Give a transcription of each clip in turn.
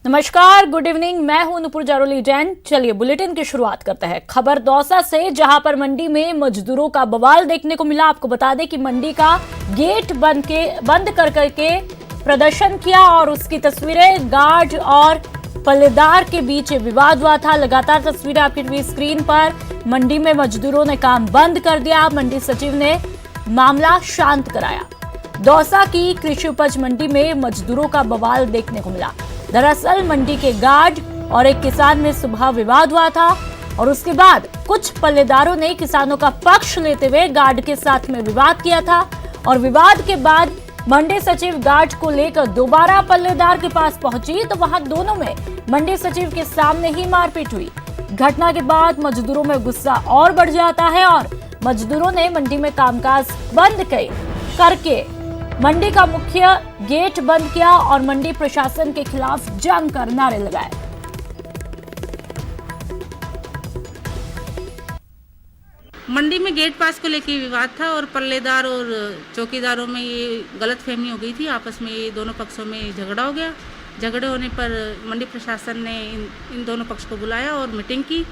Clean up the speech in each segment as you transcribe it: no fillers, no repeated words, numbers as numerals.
नमस्कार, good evening. मैं हूं नुपुर जारोली जैन। चलिए बुलेटिन की शुरुआत करते हैं। खबर दौसा से, जहां पर मंडी में मजदूरों का बवाल देखने को मिला। आपको बता दें कि मंडी का गेट बंद कर करके प्रदर्शन किया और उसकी तस्वीरें गार्ड और पल्लेदार के बीच विवाद हुआ था। लगातार तस्वीरें आपकी टीवी स्क्रीन पर। मंडी में मजदूरों ने काम बंद कर दिया। मंडी सचिव ने मामला शांत कराया। दौसा की कृषि उपज मंडी में मजदूरों का बवाल देखने को मिला। दरअसल मंडी के गार्ड और एक किसान में सुबह विवाद हुआ था और उसके बाद कुछ पल्लेदारों ने किसानों का पक्ष लेते हुए गार्ड के साथ में विवाद किया था और विवाद के बाद मंडी सचिव गार्ड को लेकर दोबारा पल्लेदार के पास पहुंची तो वहां दोनों में मंडी सचिव के सामने ही मारपीट हुई। घटना के बाद मजदूरों में गुस्सा और बढ़ जाता है और मजदूरों ने मंडी में कामकाज बंद करके मंडी का मुख्य गेट बंद किया और मंडी प्रशासन के खिलाफ जमकर नारे लगाए। मंडी में गेट पास को लेकर विवाद था और पल्लेदार और चौकीदारों में ये गलतफहमी हो गई थी। आपस में ये दोनों पक्षों में झगड़ा हो गया। झगड़े होने पर मंडी प्रशासन ने इन दोनों पक्ष को बुलाया और मीटिंग की।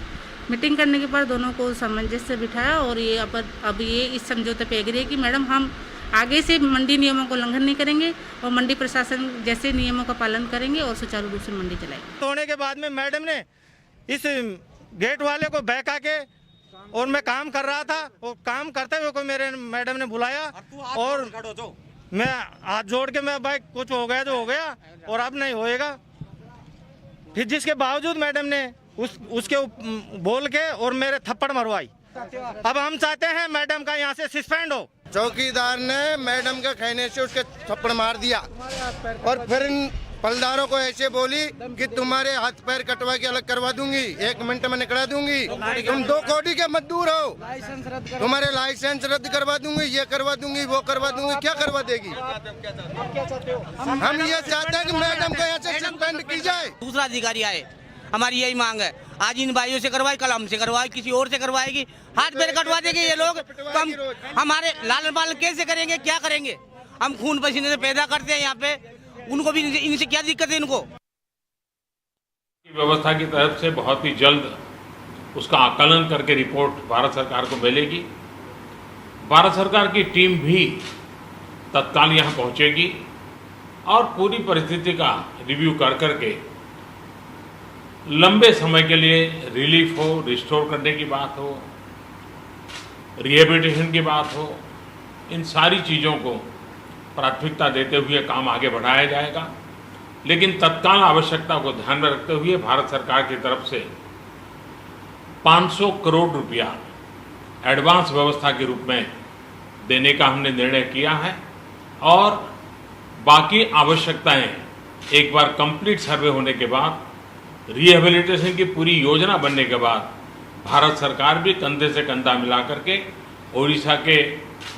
मीटिंग करने के बाद दोनों को सामंजस्य से बिठाया और ये अब ये इस समझौते पे एग्री है कि मैडम हम आगे से मंडी नियमों को उल्लंघन नहीं करेंगे और मंडी प्रशासन जैसे नियमों का पालन करेंगे और सुचारू रूप से मंडी चलाएंगे। तोड़ने के बाद में मैडम ने इस गेट वाले को बहका के और मैं काम कर रहा था और काम करते हुए कोई मेरे मैडम ने बुलाया और मैं हाथ जोड़ के मैं भाई कुछ हो गया तो हो गया और अब नहीं होएगा। फिर जिसके बावजूद मैडम ने उसके बोल के और मेरे थप्पड़ मरवाई। अब हम चाहते हैं मैडम का यहाँ से सस्पेंड हो। चौकीदार ने मैडम के कहने से उसके थप्पड़ मार दिया और फिर इन पलदारों को ऐसे बोली कि तुम्हारे हाथ पैर कटवा के अलग करवा दूंगी, 1 मिनट में निकला दूंगी, तुम 2 कौड़ी के मजदूर हो, तुम्हारे लाइसेंस रद्द करवा दूंगी, ये करवा दूंगी, वो करवा दूंगी। क्या करवा देगी? हम ये चाहते हैं कि मैडम को यहाँ से सस्पेंड की जाए। दूसरा अधिकारी आए, हमारी यही मांग है। आज इन भाइयों से करवाए, कल हमसे करवाए, किसी और से करवाएगी, हाथ पैर कटवा देंगे ये लोग। तो हम हमारे लाल पाल कैसे करेंगे, क्या करेंगे? हम खून पसीने से पैदा करते हैं यहाँ पे, उनको भी इनसे क्या दिक्कत है? इनको व्यवस्था की तरफ से बहुत ही जल्द उसका आकलन करके रिपोर्ट भारत सरकार को मिलेगी। भारत सरकार की टीम भी तत्काल यहाँ पहुँचेगी और पूरी परिस्थिति का रिव्यू कर करके लंबे समय के लिए रिलीफ हो, रिस्टोर करने की बात हो, रिहेबिलिटेशन की बात हो, इन सारी चीज़ों को प्राथमिकता देते हुए काम आगे बढ़ाया जाएगा। लेकिन तत्काल आवश्यकता को ध्यान में रखते हुए भारत सरकार की तरफ से 500 करोड़ रुपया एडवांस व्यवस्था के रूप में देने का हमने निर्णय किया है और बाकी आवश्यकताएं एक बार कंप्लीट सर्वे होने के बाद, रिहेबिलिटेशन की पूरी योजना बनने के बाद भारत सरकार भी कंधे से कंधा मिला करके ओडिशा के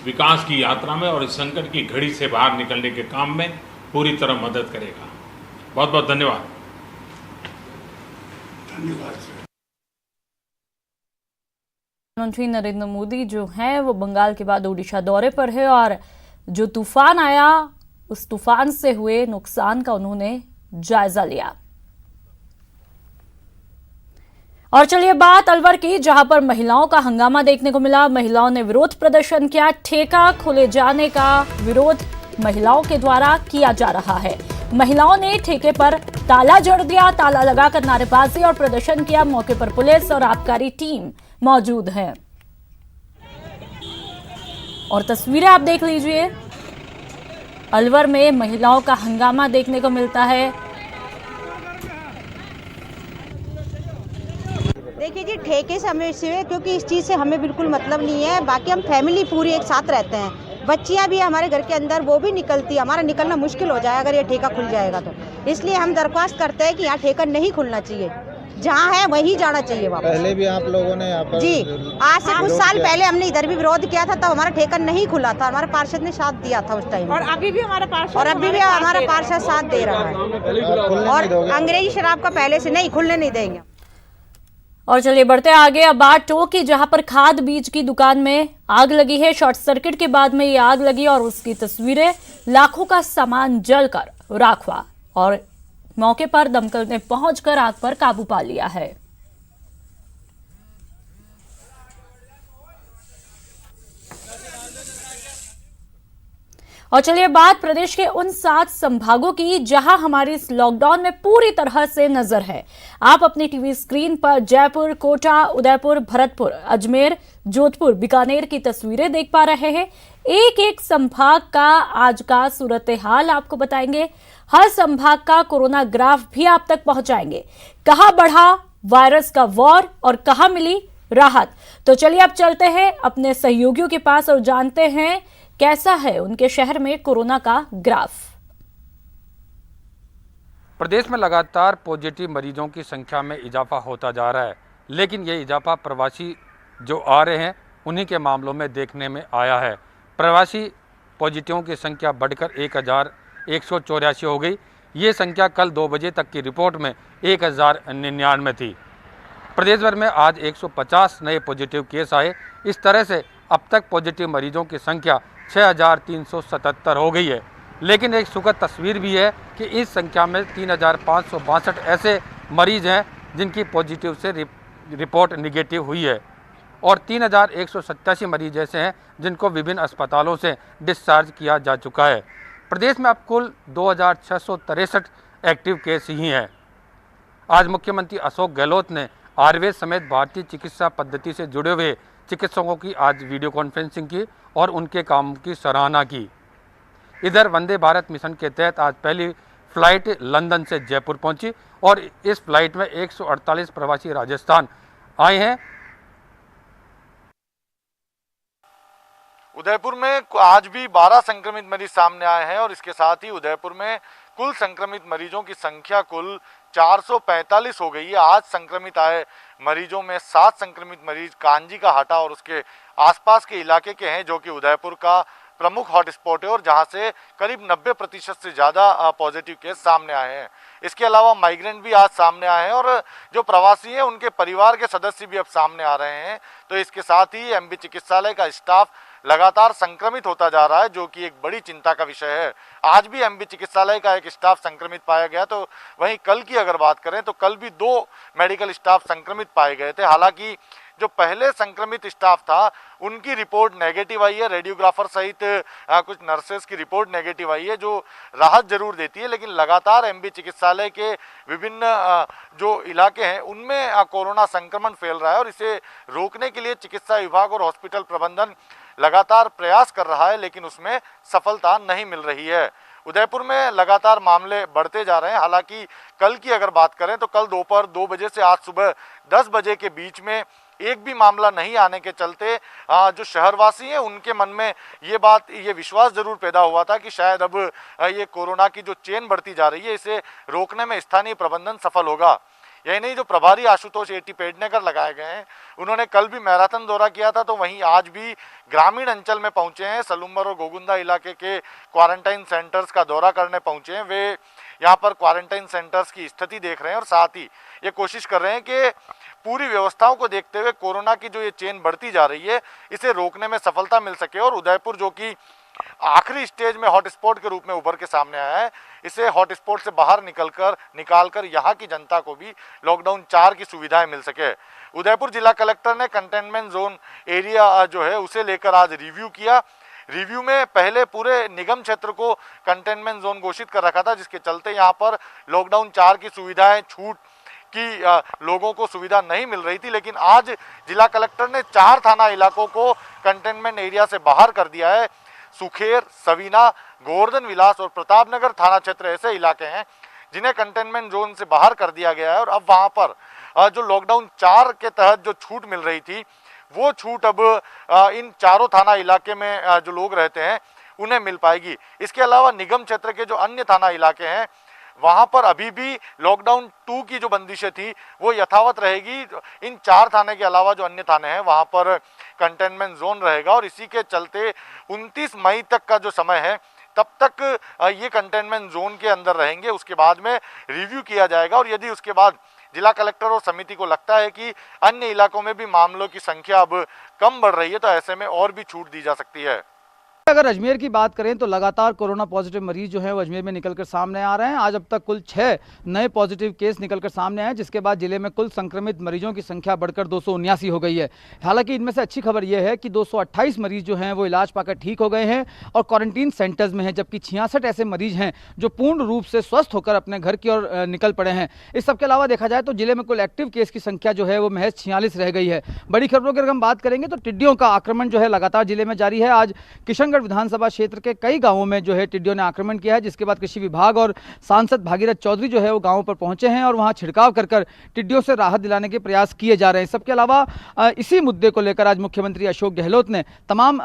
विकास की यात्रा में और इस संकट की घड़ी से बाहर निकलने के काम में पूरी तरह मदद करेगा। बहुत बहुत धन्यवाद। प्रधानमंत्री नरेंद्र मोदी जो हैं वो बंगाल के बाद ओडिशा दौरे पर है और जो तूफान आया उस तूफान से हुए नुकसान का उन्होंने जायजा लिया। और चलिए बात अलवर की, जहां पर महिलाओं का हंगामा देखने को मिला। महिलाओं ने विरोध प्रदर्शन किया। ठेका खोले जाने का विरोध महिलाओं के द्वारा किया जा रहा है। महिलाओं ने ठेके पर ताला जड़ दिया, ताला लगाकर नारेबाजी और प्रदर्शन किया। मौके पर पुलिस और आबकारी टीम मौजूद है और तस्वीरें आप देख लीजिए। अलवर में महिलाओं का हंगामा देखने को मिलता है। देखिए जी, ठेके से हमें इसलिए क्योंकि इस चीज़ से हमें बिल्कुल मतलब नहीं है। बाकी हम फैमिली पूरी एक साथ रहते हैं। बच्चियां भी हमारे घर के अंदर, वो भी निकलती है। हमारा निकलना मुश्किल हो जाए अगर ये ठेका खुल जाएगा तो। इसलिए हम दरख्वास्त करते हैं कि यहाँ ठेका नहीं खुलना चाहिए, जहाँ है वहीं जाना चाहिए वापस। पहले भी आप लोगों ने यहाँ पर जी, आज से कुछ साल पहले हमने इधर भी विरोध किया था, तब हमारा ठेका नहीं खुला था। हमारे पार्षद ने साथ दिया था उस टाइम और अभी भी हमारा पार्षद साथ दे रहा है। और अंग्रेजी शराब का पहले से नहीं, खुलने नहीं देंगे। और चलिए बढ़ते आगे। अब बात टोंक, जहां पर खाद बीज की दुकान में आग लगी है। शॉर्ट सर्किट के बाद में ये आग लगी और उसकी तस्वीरें, लाखों का सामान जलकर राख हुआ और मौके पर दमकल ने पहुंचकर आग पर काबू पा लिया है। और चलिए बात प्रदेश के उन 7 संभागों की जहां हमारी इस लॉकडाउन में पूरी तरह से नजर है। आप अपनी टीवी स्क्रीन पर जयपुर, कोटा, उदयपुर, भरतपुर, अजमेर, जोधपुर, बीकानेर की तस्वीरें देख पा रहे हैं। एक एक संभाग का आज का सूरत हाल आपको बताएंगे। हर संभाग का कोरोना ग्राफ भी आप तक पहुंचाएंगे। कहां बढ़ा वायरस का वॉर और कहां मिली राहत। तो चलिए अब चलते हैं अपने सहयोगियों के पास और जानते हैं कैसा है उनके शहर में कोरोना का ग्राफ। प्रदेश में लगातार पॉजिटिव मरीजों की संख्या में इजाफा होता जा रहा है, लेकिन ये इजाफा प्रवासी जो आ रहे हैं उन्हीं के मामलों में देखने में आया है। प्रवासी पॉजिटिवों की संख्या बढ़कर 1184 हो गई। ये संख्या कल 2 बजे तक की रिपोर्ट में 1099 थी। प्रदेश भर में आज 150 नए पॉजिटिव केस आए। इस तरह से अब तक पॉजिटिव मरीजों की संख्या 6377 हो गई है। लेकिन एक सुखद तस्वीर भी है कि इस संख्या में 3562 ऐसे मरीज हैं जिनकी पॉजिटिव से रिपोर्ट निगेटिव हुई है और 3187 मरीज ऐसे हैं जिनको विभिन्न अस्पतालों से डिस्चार्ज किया जा चुका है। प्रदेश में अब कुल 2663 एक्टिव केस ही हैं। आज मुख्यमंत्री अशोक गहलोत ने आयुर्वेद समेत भारतीय चिकित्सा पद्धति से जुड़े हुए चिकित्सकों की आज वीडियो कॉन्फ्रेंसिंग की और उनके काम की सराहना की। इधर वंदे भारत मिशन के तहत आज पहली फ्लाइट लंदन से जयपुर पहुंची और इस फ्लाइट में 148 प्रवासी राजस्थान आए हैं। उदयपुर में आज भी 12 संक्रमित मरीज सामने आए हैं और इसके साथ ही उदयपुर में कुल संक्रमित मरीजों की संख्या कुल 445 हो गई है। आज संक्रमित आए मरीजों में 7 संक्रमित मरीज कांजी का हाटा और उसके आसपास के इलाके के हैं, जो कि उदयपुर का प्रमुख हॉटस्पॉट है और जहां से करीब 90% से ज़्यादा पॉजिटिव केस सामने आए हैं। इसके अलावा माइग्रेंट भी आज सामने आए हैं और जो प्रवासी हैं उनके परिवार के सदस्य भी अब सामने आ रहे हैं। तो इसके साथ ही एमबी चिकित्सालय का स्टाफ लगातार संक्रमित होता जा रहा है, जो कि एक बड़ी चिंता का विषय है। आज भी एमबी चिकित्सालय का एक स्टाफ संक्रमित पाया गया। तो वहीं कल की अगर बात करें तो कल भी 2 मेडिकल स्टाफ संक्रमित पाए गए थे। हालांकि जो पहले संक्रमित स्टाफ था उनकी रिपोर्ट नेगेटिव आई है। रेडियोग्राफर सहित कुछ नर्सेस की रिपोर्ट नेगेटिव आई है, जो राहत जरूर देती है। लेकिन लगातार एमबी चिकित्सालय के विभिन्न जो इलाके हैं उनमें कोरोना संक्रमण फैल रहा है और इसे रोकने के लिए चिकित्सा विभाग और हॉस्पिटल प्रबंधन लगातार प्रयास कर रहा है, लेकिन उसमें सफलता नहीं मिल रही है। उदयपुर में लगातार मामले बढ़ते जा रहे हैं। हालांकि कल की अगर बात करें तो कल दोपहर 2 बजे से आज सुबह 10 बजे के बीच में एक भी मामला नहीं आने के चलते जो शहरवासी हैं उनके मन में ये विश्वास जरूर पैदा हुआ था कि शायद अब ये कोरोना की जो चेन बढ़ती जा रही है इसे रोकने में स्थानीय प्रबंधन सफल होगा। यही नहीं, जो प्रभारी आशुतोष एटी पेडनेकर लगाए गए हैं उन्होंने कल भी मैराथन दौरा किया था, तो वहीं आज भी ग्रामीण अंचल में पहुंचे हैं। सलूम्बर और गोगुंदा इलाके के क्वारंटाइन सेंटर्स का दौरा करने पहुंचे हैं। वे यहाँ पर क्वारंटाइन सेंटर्स की स्थिति देख रहे हैं और साथ ही ये कोशिश कर रहे हैं कि पूरी व्यवस्थाओं को देखते हुए कोरोना की जो ये चेन बढ़ती जा रही है इसे रोकने में सफलता मिल सके और उदयपुर जो कि आखिरी स्टेज में हॉटस्पॉट के रूप में उभर के सामने आया है, इसे हॉटस्पॉट से बाहर निकालकर यहाँ की जनता को भी लॉकडाउन 4 की सुविधाएं मिल सके। उदयपुर जिला कलेक्टर ने कंटेनमेंट जोन एरिया जो है उसे लेकर आज रिव्यू किया। रिव्यू में पहले पूरे निगम क्षेत्र को कंटेनमेंट जोन घोषित कर रखा था, जिसके चलते यहाँ पर लॉकडाउन 4 की सुविधाएं छूट की लोगों को सुविधा नहीं मिल रही थी। लेकिन आज जिला कलेक्टर ने 4 थाना इलाकों को कंटेनमेंट एरिया से बाहर कर दिया है। सुखेर, सवीना, गोवर्धन विलास और प्रतापनगर थाना क्षेत्र ऐसे इलाके हैं जिन्हें कंटेनमेंट जोन से बाहर कर दिया गया है और अब वहां पर जो लॉकडाउन 4 के तहत जो छूट मिल रही थी वो छूट अब इन चारों थाना इलाके में जो लोग रहते हैं उन्हें मिल पाएगी। इसके अलावा निगम क्षेत्र के जो अन्य थाना इलाके हैं वहां पर अभी भी लॉकडाउन 2 की जो बंदिशें थी वो यथावत रहेगी। इन 4 थाने के अलावा जो अन्य थाने हैं वहां पर कंटेनमेंट जोन रहेगा और इसी के चलते 29 मई तक का जो समय है तब तक ये कंटेनमेंट जोन के अंदर रहेंगे। उसके बाद में रिव्यू किया जाएगा और यदि उसके बाद जिला कलेक्टर और समिति को लगता है कि अन्य इलाकों में भी मामलों की संख्या अब कम बढ़ रही है तो ऐसे में और भी छूट दी जा सकती है। अगर अजमेर की बात करें तो लगातार कोरोना पॉजिटिव मरीज जो है वो अजमेर में निकलकर सामने आ रहे हैं। आज अब तक कुल 6 नए पॉजिटिव केस निकलकर सामने आए, जिसके बाद जिले में कुल संक्रमित मरीजों की संख्या बढ़कर 279 हो गई है। हालांकि इनमें से अच्छी खबर यह है कि 228 मरीज जो हैं वो इलाज पाकर ठीक हो गए हैं और क्वारंटीन सेंटर्स में हैं, जबकि 66 ऐसे मरीज हैं जो पूर्ण रूप से स्वस्थ होकर अपने घर की ओर निकल पड़े हैं। इस सबके अलावा देखा जाए तो जिले में कुल एक्टिव केस की संख्या जो है वो महज 46 रह गई है। बड़ी खबरों की अगर हम बात करेंगे तो टिड्डियों का आक्रमण जो है लगातार जिले में जारी है। आज किशनगढ़ विधानसभा क्षेत्र के कई गांवों में जो है टिड्डियों ने आक्रमण किया है, जिसके बाद कृषि विभाग और सांसद भागीरथ चौधरी जो है वो गांवों पर पहुंचे हैं और वहां छिड़काव कर टिड्डियों से राहत दिलाने के प्रयास किए जा रहे हैं। सबके अलावा इसी मुद्दे को लेकर आज मुख्यमंत्री अशोक गहलोत ने तमाम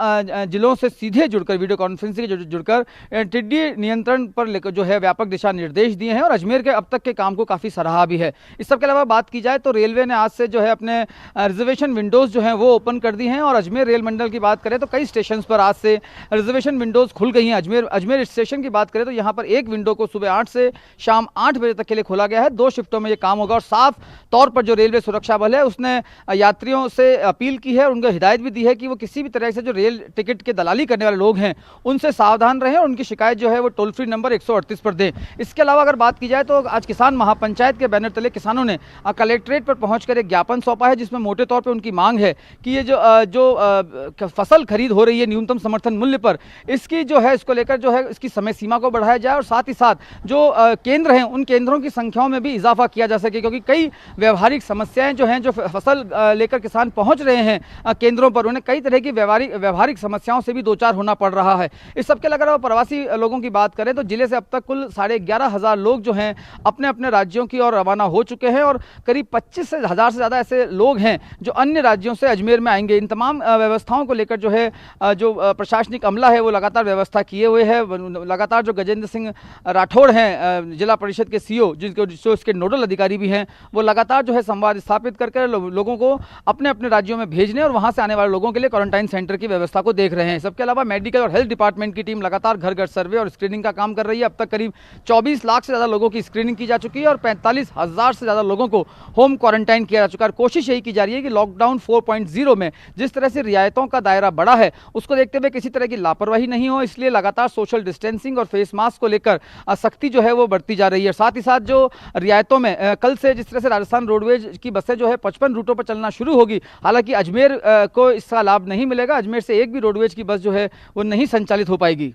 जिलों से सीधे जुड़कर वीडियो कॉन्फ्रेंसिंग से जुड़कर टिड्डी नियंत्रण पर लेकर जो है व्यापक दिशा निर्देश दिए हैं और अजमेर के अब तक के काम को काफी सराहा भी है। इस सबके अलावा बात की जाए तो रेलवे ने आज से जो है अपने रिजर्वेशन विंडोज जो है वो ओपन कर दी हैं और अजमेर रेल मंडल की बात करें तो कई स्टेशन पर आज से रिजर्वेशन विंडोज खुल गई हैं। अजमेर स्टेशन की बात करें तो यहाँ पर एक विंडो को सुबह 8 से शाम 8 बजे तक के लिए खोला गया है। 2 शिफ्टों में ये काम होगा और साफ तौर पर जो रेलवे सुरक्षा बल है उसने यात्रियों से अपील की है और उनको हिदायत भी दी है कि वो किसी भी तरह से जो रेल टिकट की दलाली करने वाले लोग हैं उनसे सावधान रहें और उनकी शिकायत जो है वो टोल फ्री नंबर 138 पर दें। इसके अलावा अगर बात की जाए तो आज किसान महापंचायत के बैनर तले किसानों ने कलेक्ट्रेट पर पहुंचकर एक ज्ञापन सौंपा है, जिसमें मोटे तौर पर उनकी मांग है कि ये जो फसल खरीद हो रही है न्यूनतम समर्थन मूल्य पर, इसकी जो है इसको लेकर जो है इसकी समय सीमा को बढ़ाया जाए और साथ ही साथ जो केंद्र हैं उन केंद्रों की संख्याओं में भी इजाफा किया जा सके, क्योंकि कई व्यवहारिक समस्याएं जो हैं जो फसल लेकर किसान पहुंच रहे हैं केंद्रों पर, उन्हें कई तरह की व्यवहारिक समस्याओं से भी दो चार होना पड़ रहा है। इस सबके अलावा प्रवासी लोगों की बात करें तो जिले से अब तक कुल 11,500 लोग जो हैं अपने अपने राज्यों की ओर रवाना हो चुके हैं और करीब 25,000 से ज़्यादा ऐसे लोग हैं जो अन्य राज्यों से अजमेर में आएंगे। इन तमाम व्यवस्थाओं को लेकर जो है जो प्रशासनिक अमला है वो लगातार व्यवस्था किए हुए है। लगातार जो गजेंद्र सिंह राठौड़ हैं जिला परिषद के सीईओ, जो इसके नोडल अधिकारी भी हैं, वो लगातार जो है संवाद स्थापित करके लोगों को अपने अपने राज्यों में भेजने और वहां से आने वाले लोगों के लिए क्वारंटाइन सेंटर की व्यवस्था को देख रहे हैं। सबके अलावा मेडिकल और हेल्थ डिपार्टमेंट की टीम लगातार घर घर सर्वे और स्क्रीनिंग का काम कर रही है। अब तक करीब 24 लाख से ज़्यादा लोगों की स्क्रीनिंग की जा चुकी है और 45,000 से ज़्यादा लोगों को होम क्वारंटाइन किया जा चुका है। कोशिश यही की जा रही है कि लॉकडाउन 4.0 में जिस तरह से रियायतों का दायरा बढ़ा है उसको देखते हुए किसी तरह की लापरवाही नहीं हो, इसलिए लगातार सोशल डिस्टेंसिंग और फेस मास्क को लेकर सख्ती जो है वो बढ़ती जा रही है। साथ ही साथ जो रियायतों में कल से जिस तरह से राजस्थान रोडवेज की बसें जो है 55 रूटों पर चलना शुरू होगी, हालांकि अजमेर को इसका लाभ नहीं मिलेगा। अजमेर से एक भी रोडवेज की बस जो है वो नहीं संचालित हो पाएगी।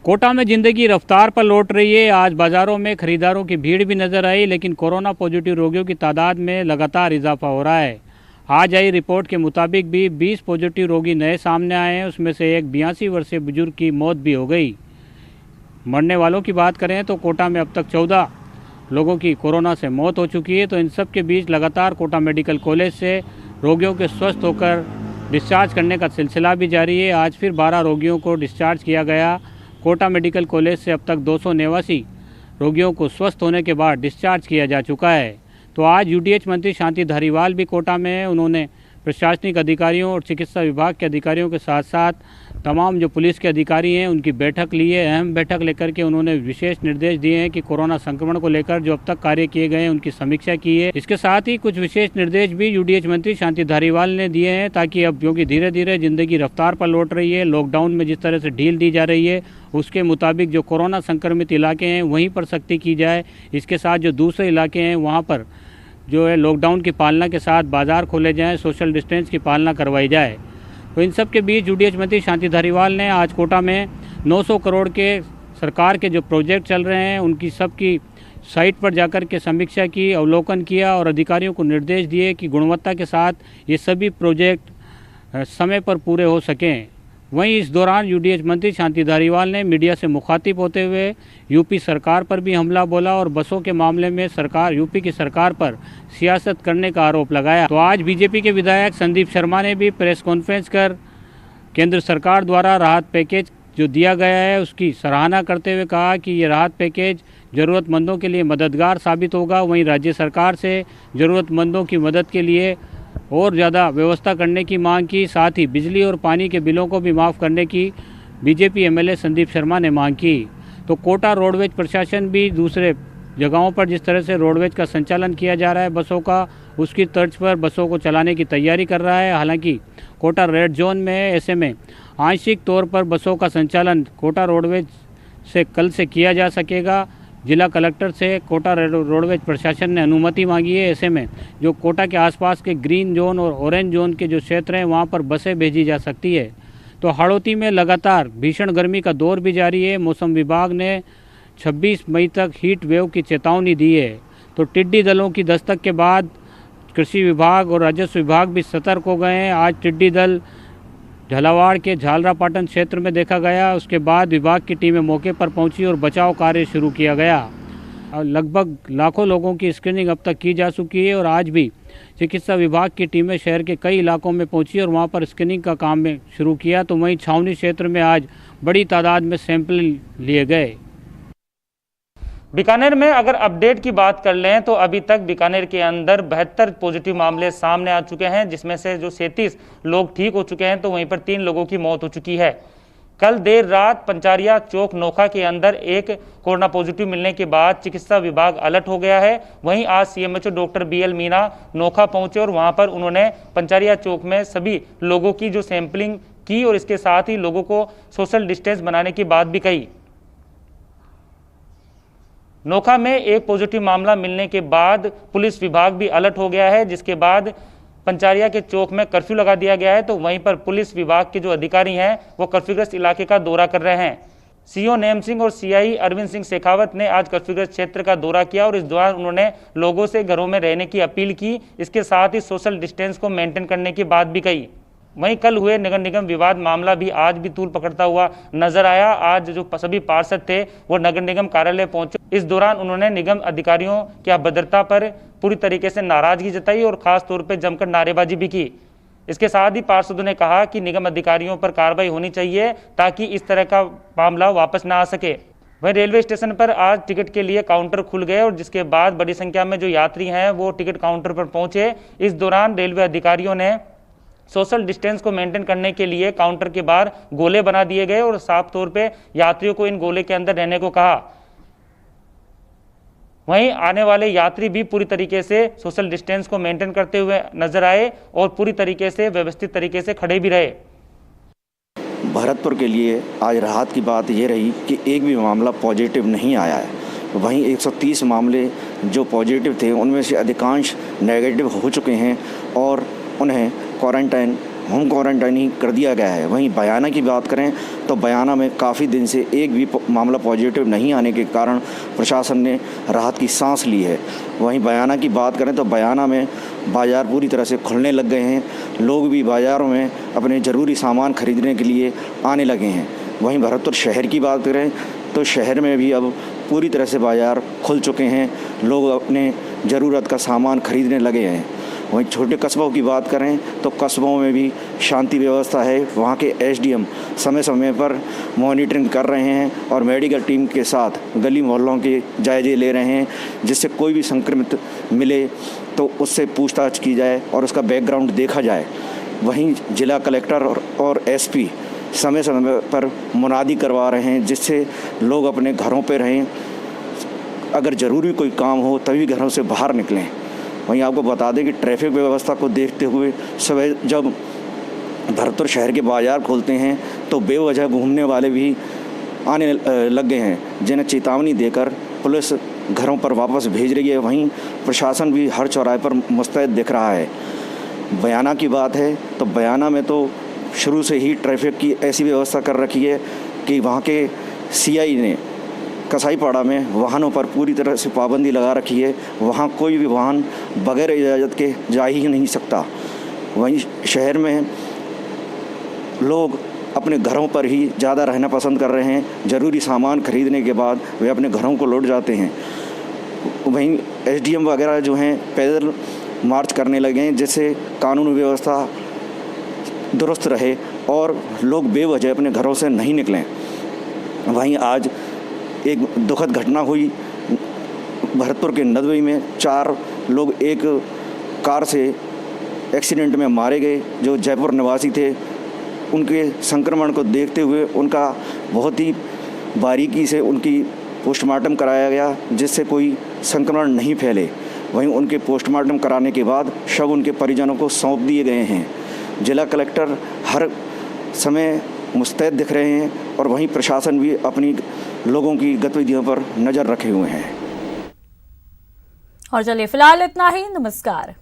कोटा में जिंदगी रफ्तार पर लौट रही है। आज बाजारों में खरीदारों की भीड़ भी नजर आई, लेकिन कोरोना पॉजिटिव रोगियों की तादाद में लगातार इजाफा हो रहा है। आज आई रिपोर्ट के मुताबिक भी 20 पॉजिटिव रोगी नए सामने आए हैं, उसमें से एक 82 वर्षीय बुजुर्ग की मौत भी हो गई। मरने वालों की बात करें तो कोटा में अब तक 14 लोगों की कोरोना से मौत हो चुकी है। तो इन सब के बीच लगातार कोटा मेडिकल कॉलेज से रोगियों के स्वस्थ होकर डिस्चार्ज करने का सिलसिला भी जारी है। आज फिर 12 रोगियों को डिस्चार्ज किया गया। कोटा मेडिकल कॉलेज से अब तक 289 रोगियों को स्वस्थ होने के बाद डिस्चार्ज किया जा चुका है। तो आज यूडीएच मंत्री शांति धारीवाल भी कोटा में है। उन्होंने प्रशासनिक अधिकारियों और चिकित्सा विभाग के अधिकारियों के साथ साथ तमाम जो पुलिस के अधिकारी हैं उनकी बैठक ली है। अहम बैठक लेकर के उन्होंने विशेष निर्देश दिए हैं कि कोरोना संक्रमण को लेकर जो अब तक कार्य किए गए हैं उनकी समीक्षा की है। इसके साथ ही कुछ विशेष निर्देश भी यूडीएच मंत्री शांति धारीवाल ने दिए हैं, ताकि अब क्योंकि धीरे धीरे जिंदगी रफ्तार पर लौट रही है, लॉकडाउन में जिस तरह से ढील दी जा रही है उसके मुताबिक जो कोरोना संक्रमित इलाके हैं वहीं पर सख्ती की जाए। इसके साथ जो दूसरे इलाके हैं वहाँ पर जो है लॉकडाउन की पालना के साथ बाज़ार खोले जाएं, सोशल डिस्टेंस की पालना करवाई जाए। तो इन सब के बीच यूडीएच मंत्री शांति धारीवाल ने आज कोटा में 900 करोड़ के सरकार के जो प्रोजेक्ट चल रहे हैं उनकी सबकी साइट पर जाकर के समीक्षा की, अवलोकन किया और अधिकारियों को निर्देश दिए कि गुणवत्ता के साथ ये सभी प्रोजेक्ट समय पर पूरे हो सकें। वहीं इस दौरान यूडीएच मंत्री शांति धारीवाल ने मीडिया से मुखातिब होते हुए यूपी सरकार पर भी हमला बोला और बसों के मामले में यूपी की सरकार पर सियासत करने का आरोप लगाया। तो आज बीजेपी के विधायक संदीप शर्मा ने भी प्रेस कॉन्फ्रेंस कर केंद्र सरकार द्वारा राहत पैकेज जो दिया गया है उसकी सराहना करते हुए कहा कि ये राहत पैकेज ज़रूरतमंदों के लिए मददगार साबित होगा। वहीं राज्य सरकार से ज़रूरतमंदों की मदद के लिए और ज़्यादा व्यवस्था करने की मांग की। साथ ही बिजली और पानी के बिलों को भी माफ़ करने की बीजेपी एमएलए संदीप शर्मा ने मांग की। तो कोटा रोडवेज प्रशासन भी दूसरे जगहों पर जिस तरह से रोडवेज का संचालन किया जा रहा है बसों का, उसकी तर्ज पर बसों को चलाने की तैयारी कर रहा है। हालांकि कोटा रेड जोन में है, ऐसे में आंशिक तौर पर बसों का संचालन कोटा रोडवेज से कल से किया जा सकेगा। जिला कलेक्टर से कोटा रोडवेज प्रशासन ने अनुमति मांगी है। ऐसे में जो कोटा के आसपास के ग्रीन जोन और ऑरेंज जोन के जो क्षेत्र हैं वहाँ पर बसें भेजी जा सकती है। तो हाड़ौती में लगातार भीषण गर्मी का दौर भी जारी है। मौसम विभाग ने 26 मई तक हीट वेव की चेतावनी दी है। तो टिड्डी दलों की दस्तक के बाद कृषि विभाग और राजस्व विभाग भी सतर्क हो गए हैं। आज टिड्डी दल झालावाड़ के झालरापाटन क्षेत्र में देखा गया। उसके बाद विभाग की टीमें मौके पर पहुंची और बचाव कार्य शुरू किया गया। लगभग लाखों लोगों की स्क्रीनिंग अब तक की जा चुकी है और आज भी चिकित्सा विभाग की टीमें शहर के कई इलाकों में पहुंची और वहां पर स्क्रीनिंग का काम में शुरू किया। तो वहीं छावनी क्षेत्र में आज बड़ी तादाद में सैंपल लिए गए। बीकानेर में अगर अपडेट की बात कर लें तो अभी तक बीकानेर के अंदर 72 पॉजिटिव मामले सामने आ चुके हैं, जिसमें से जो 37 लोग ठीक हो चुके हैं तो वहीं पर 3 लोगों की मौत हो चुकी है। कल देर रात पंचारिया चौक नोखा के अंदर एक कोरोना पॉजिटिव मिलने के बाद चिकित्सा विभाग अलर्ट हो गया है। वहीं आज CMHO doctor BL Meena Nokha पहुंचे और वहां पर उन्होंने पंचारिया चौक में सभी लोगों की जो सैंपलिंग की और इसके साथ ही लोगों को सोशल डिस्टेंस बनाने की बात भी कही। नोखा में एक पॉजिटिव मामला मिलने के बाद पुलिस विभाग भी अलर्ट हो गया है, जिसके बाद पंचारिया के चौक में कर्फ्यू लगा दिया गया है। तो वहीं पर पुलिस विभाग के जो अधिकारी हैं वो कर्फ्यूग्रस्त इलाके का दौरा कर रहे हैं। सीओ नेम सिंह और सीआई अरविंद सिंह शेखावत ने आज कर्फ्यूग्रस्त क्षेत्र का दौरा किया और इस दौरान उन्होंने लोगों से घरों में रहने की अपील की। इसके साथ ही सोशल डिस्टेंस को मेंटेन करने की बात भी कही। वहीं कल हुए नगर निगम विवाद मामला भी आज भी तूल पकड़ता हुआ नजर आया। आज जो सभी पार्षद थे वो नगर निगम कार्यालय पहुंचे। इस दौरान उन्होंने निगम अधिकारियों की अभद्रता पर पूरी तरीके से नाराजगी जताई और खास तौर पर जमकर नारेबाजी भी की। इसके साथ ही पार्षदों ने कहा कि निगम अधिकारियों पर कार्रवाई होनी चाहिए ताकि इस तरह का मामला वापस ना आ सके। वहीं रेलवे स्टेशन पर आज टिकट के लिए काउंटर खुल गए और जिसके बाद बड़ी संख्या में जो यात्री हैं वो टिकट काउंटर पर पहुंचे। इस दौरान रेलवे अधिकारियों ने सोशल डिस्टेंस को मेंटेन करने के लिए काउंटर के बाहर गोले बना दिए गए और साफ तौर पे यात्रियों को इन गोले के अंदर रहने को कहा। वहीं आने वाले यात्री भी पूरी तरीके से सोशल डिस्टेंस को मेंटेन करते हुए नजर आए और पूरी तरीके से व्यवस्थित तरीके से खड़े भी रहे। भरतपुर के लिए आज राहत की बात ये रही कि एक भी मामला पॉजिटिव नहीं आया है। वहीं 130 मामले जो पॉजिटिव थे उनमें से अधिकांश नेगेटिव हो चुके हैं और उन्हें होम क्वारंटाइन ही कर दिया गया है। वहीं बयाना की बात करें तो बयाना में काफ़ी दिन से एक भी मामला पॉजिटिव नहीं आने के कारण प्रशासन ने राहत की सांस ली है। वहीं बयाना की बात करें तो बयाना में बाज़ार पूरी तरह से खुलने लग गए हैं। लोग भी बाज़ारों में अपने ज़रूरी सामान खरीदने के लिए आने लगे हैं। वहीं भरतपुर शहर की बात करें तो शहर में भी अब पूरी तरह से बाज़ार खुल चुके हैं। लोग अपने ज़रूरत का सामान खरीदने लगे हैं। वहीं छोटे कस्बों की बात करें तो कस्बों में भी शांति व्यवस्था है। वहाँ के एसडीएम समय समय पर मॉनिटरिंग कर रहे हैं और मेडिकल टीम के साथ गली मोहल्लों के जायजे ले रहे हैं, जिससे कोई भी संक्रमित मिले तो उससे पूछताछ की जाए और उसका बैकग्राउंड देखा जाए। वहीं जिला कलेक्टर और एसपी समय समय पर मुनादी करवा रहे हैं, जिससे लोग अपने घरों पर रहें। अगर ज़रूरी कोई काम हो तभी घरों से बाहर निकलें। वहीं आपको बता दें कि ट्रैफिक व्यवस्था को देखते हुए सुबह जब भरतपुर शहर के बाज़ार खोलते हैं तो बेवजह घूमने वाले भी आने लग गए हैं, जिन्हें चेतावनी देकर पुलिस घरों पर वापस भेज रही है। वहीं प्रशासन भी हर चौराहे पर मुस्तैद दिख रहा है। बयाना की बात है तो बयाना में तो शुरू से ही ट्रैफिक की ऐसी व्यवस्था कर रखी है कि वहाँ के सीआई ने कसाईपाड़ा में वाहनों पर पूरी तरह से पाबंदी लगा रखी है। वहाँ कोई भी वाहन बगैर इजाज़त के जा ही नहीं सकता। वहीं शहर में लोग अपने घरों पर ही ज़्यादा रहना पसंद कर रहे हैं। ज़रूरी सामान खरीदने के बाद वे अपने घरों को लौट जाते हैं। वहीं एसडीएम वगैरह जो हैं पैदल मार्च करने लगे हैं, जिससे कानून व्यवस्था दुरुस्त रहे और लोग बेवजह अपने घरों से नहीं निकलें। वहीं आज एक दुखद घटना हुई भरतपुर के नदवी में। 4 लोग एक कार से एक्सीडेंट में मारे गए जो जयपुर निवासी थे। उनके संक्रमण को देखते हुए उनका बहुत ही बारीकी से उनकी पोस्टमार्टम कराया गया जिससे कोई संक्रमण नहीं फैले। वहीं उनके पोस्टमार्टम कराने के बाद शव उनके परिजनों को सौंप दिए गए हैं। जिला कलेक्टर हर समय मुस्तैद दिख रहे हैं और वहीं प्रशासन भी अपनी लोगों की गतिविधियों पर नज़र रखे हुए हैं। और चलिए फिलहाल इतना ही। नमस्कार।